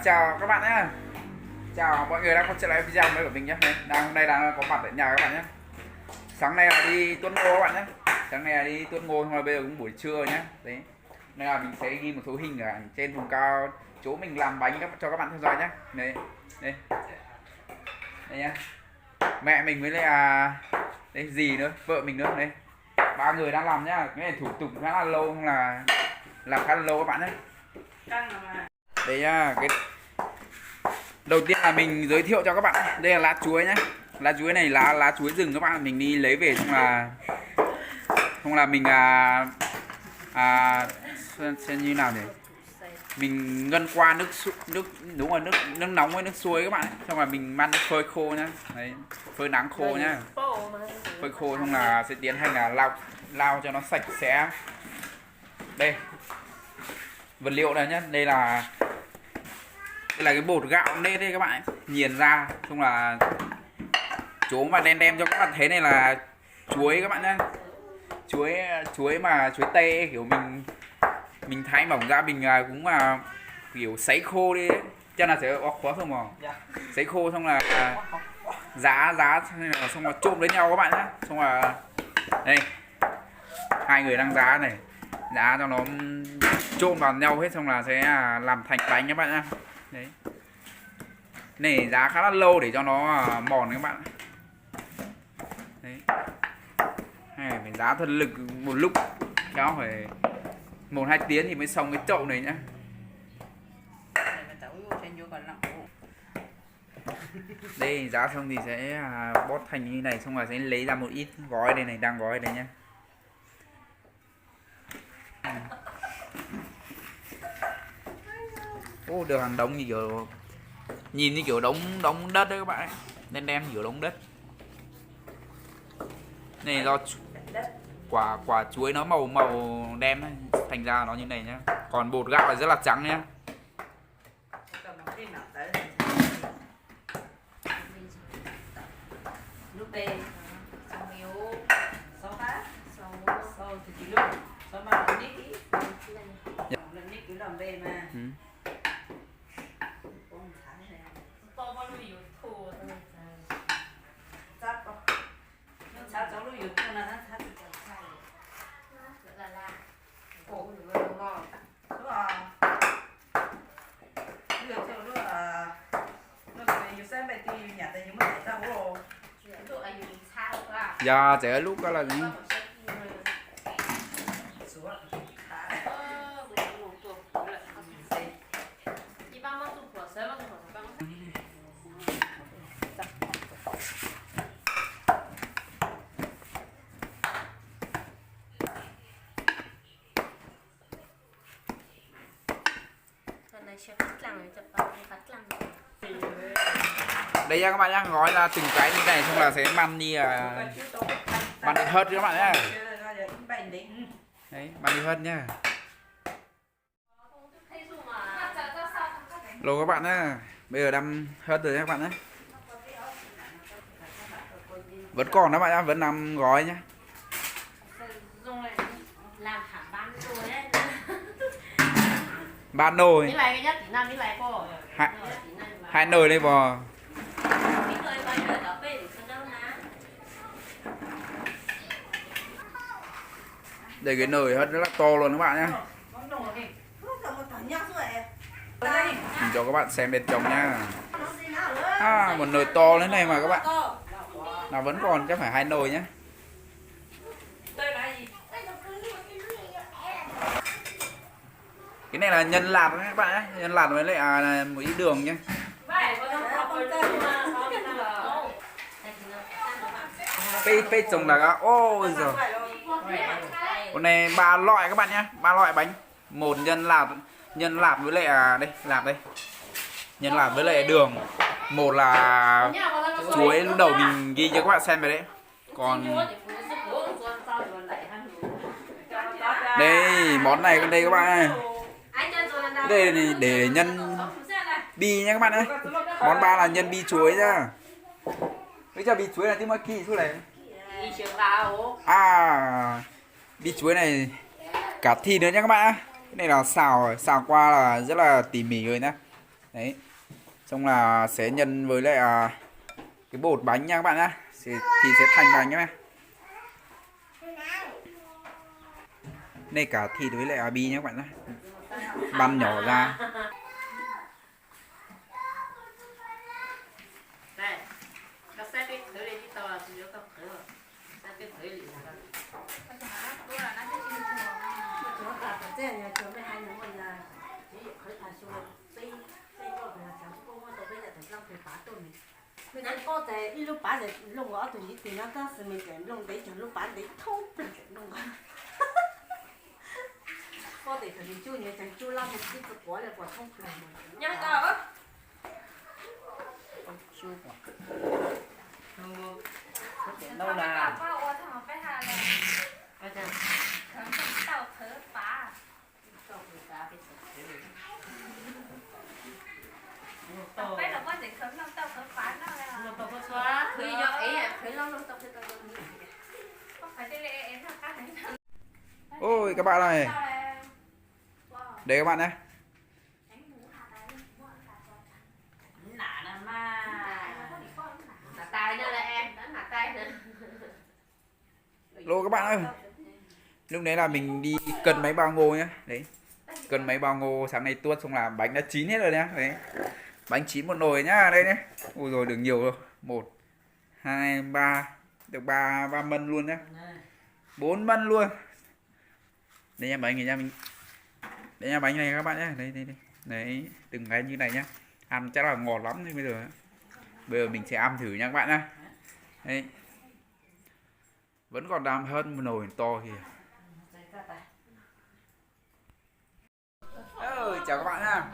chào các bạn nhé. Chào mọi người đang quay trở lại video mới của mình nhé. Hôm nay đang có mặt tại nhà các bạn nhé. Sáng nay là đi tuốt ngô các bạn nhé. Sáng nay là đi tuốt ngô, nhưng mà bây giờ cũng buổi trưa nhé. Đấy. Nên là mình sẽ ghi một số hình ở trên vùng cao chỗ mình làm bánh cho các bạn theo dõi nhé. Đây, đây, đây nhá. Mẹ mình với lại đây dì nữa, vợ mình nữa đây. Ba người đang làm nhá. Cái này thủ tục khá là lâu, không là làm khá là lâu các bạn nhé. Đây nhá, cái đầu tiên là mình giới thiệu cho các bạn, đây là lá chuối nhá. Lá chuối này lá chuối rừng các bạn, mình đi lấy về xong là mình xem như nào nhỉ, mình ngân qua nước đúng rồi, nước nóng với nước suối các bạn, xong là mình mang phơi khô nhá. Đấy, phơi nắng khô nhá, phơi khô xong là sẽ tiến hành là lau cho nó sạch sẽ. Đây vật liệu này nhá, đây là cái bột gạo nếp đây các bạn, nghiền ra xong là chỗ mà đem cho các bạn thấy này là chuối các bạn nhá. Chuối mà chuối tây ấy, kiểu mình thái mỏng ra, mình cũng kiểu sấy khô đi ấy. Cho là sẽ khó không mà sấy khô xong là giá xong là trộn với nhau các bạn nhá. Xong là đây hai người đang giá này, giá cho nó trộn vào nhau hết, xong là sẽ làm thành bánh các bạn nhá. Đấy, này giá khá là lâu để cho nó mòn các bạn. Đấy, phải giá thân lực một lúc, cháu phải 1-2 tiếng thì mới xong cái chậu này nhá. Đây giá xong thì sẽ bót thành như này, xong rồi sẽ lấy ra một ít gói đây này, đang gói đây nhá. Ô, được hàng đống như kiểu, nhìn như kiểu đống đất đấy các bạn ấy. Nên đem kiểu đống đất này, do quả chuối nó màu đen ấy, thành ra nó như này nhá. Còn bột gạo là rất là trắng nhá. Dạ trẻ lúc đó là gì? Đây nha các bạn nhá, gói ra từng cái như này xong là sẽ mang đi hớt các bạn nhá. Đấy, mang đi hớt nhá. Lô các bạn nhá, bây giờ đang hớt rồi các bạn nhé. Vẫn còn đó bạn nhá, vẫn 5 gói nhá. Ba nồi. Hai nồi đây bò. Đây cái nồi hớt rất là to luôn các bạn nhá. Mình cho các bạn xem bên trong nhá. Một nồi to thế này mà các bạn, là vẫn còn chắc phải 2 nồi nhá. Cái này là nhân lạt đấy các bạn nhé, nhân lạt với lại một ít đường nhé. Pê trồng là ôi giời. Con này 3 loại các bạn nhé, 3 loại bánh. Một nhân lạt với lại đây, lạt đây. Nhân lạt với lại đường. Một là chuối, lúc đầu mình ghi cho các bạn xem về đấy. Còn đây món này, con đây các bạn ơi. Đây này để nhân bi nha các bạn ơi. Món 3 là nhân bi chuối nhá. Bây giờ bi chuối là tí mà kỳ xuống này. Bi chuối này cả thịt nữa nha các bạn. Cái này là xào qua là rất là tỉ mỉ rồi nhá. Đấy, xong là sẽ nhân với lại cái bột bánh nha các bạn nhá, thì sẽ thành bánh nhá. Đây cả thịt với lại bi nhé các bạn nhé, băm nhỏ ra. mình ăn có thể lúc bán để lông ở tụi thì nó có sự mình để lông để cho lúc bán để thâu mình lông có thể phải chú nhớ chẳng chú làm một cái quả là quả không phải nhá tao chú quả đâu là Ôi các bạn ơi, đây các bạn nhé. Lô các bạn ơi, lúc đấy là mình đi cân mấy bao ngô nhá. Đấy, cân mấy bao ngô sáng nay tuốt xong là bánh đã chín hết rồi nhá. Đấy, bánh chín một nồi nhá, đây nhé. Ui rồi được nhiều rồi, 1, 2, 3, được 3 mân luôn nhá, 4 mân luôn. Đây nha bánh này nha, mình đây nha bánh này các bạn nhé. Đây đấy, từng cái như này nhá, ăn chắc là ngọt lắm. Thì bây giờ mình sẽ ăn thử nha các bạn nhá. Đấy, vẫn còn đang hơn một nồi to kìa. Chào các bạn nha.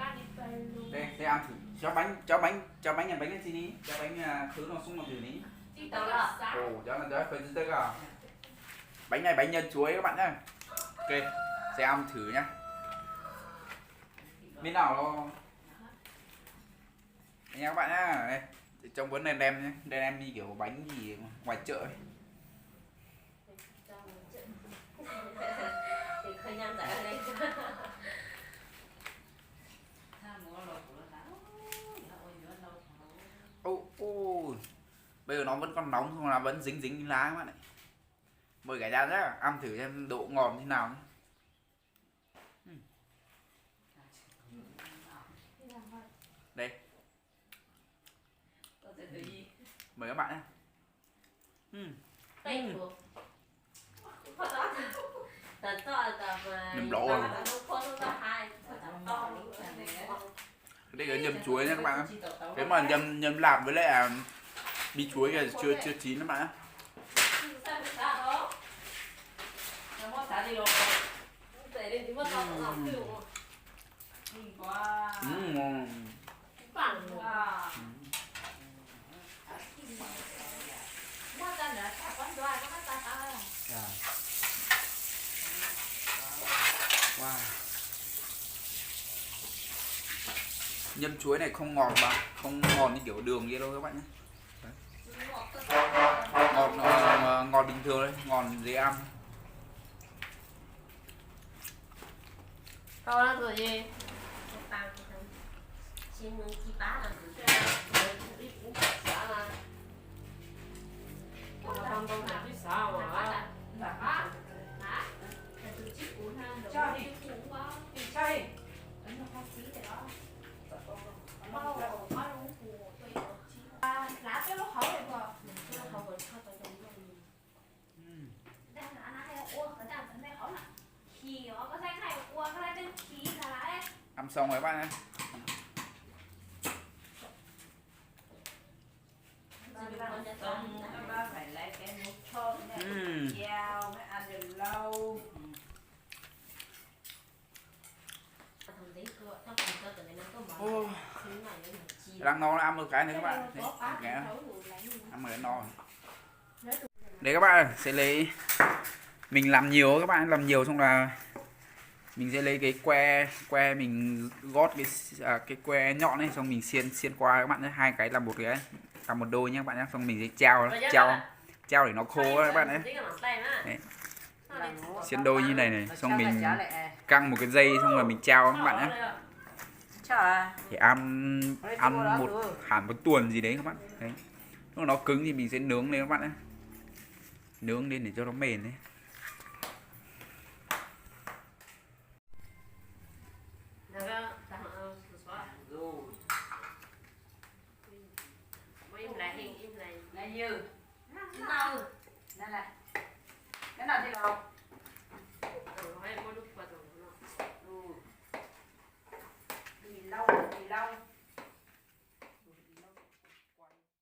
Đây ăn thử cho bánh nhà bánh cái gì đi, cho bánh thứ nó xuống một thử đi. Ồ, cho là phải tới cả. Bánh này bánh nhân chuối các bạn nhá. Ok, sẽ ăn thử nhá. Bên nào nó đây nha các bạn nhá. Đây, trong vấn này đem nhé, đây em đi kiểu bánh gì ngoài chợ ấy. Bây giờ nó vẫn còn nóng không là vẫn dính lá các bạn ạ. Mời cả nhà nhá, ăn thử xem độ ngọt như nào nhé. Đây, mời các bạn nhé. Nhầm lỗ rồi. Đây là nhầm chuối nha các bạn. Thế mà nhầm lạp với lại bi chuối kìa, chưa chín các bạn nhé. Wow. Nhân chuối này không ngọt bạn, không ngọt như kiểu đường kia đâu các bạn nhé. Ngọt bình thường đấy, ngọt dễ ăn. câu đó rồi gì Ăn xong rồi các bạn ơi. Đang no ăn một cái nữa các bạn. Đấy, ăn một cái no. Đấy các bạn sẽ lấy, mình làm nhiều các bạn, làm nhiều xong là mình sẽ lấy cái que mình gót cái que nhọn này, xong mình xiên qua các bạn nhé, hai cái làm một cái làm một đôi nhé các bạn nhé, xong mình sẽ treo để nó khô các bạn ấy. Đấy, xiên đôi như này này, xong mình căng một cái dây xong rồi mình treo các bạn nhé. thì ăn một tuần gì đấy các bạn đấy. Lúc nó cứng thì mình sẽ nướng lên các bạn nhé, nướng lên để cho nó mềm đấy. Lâu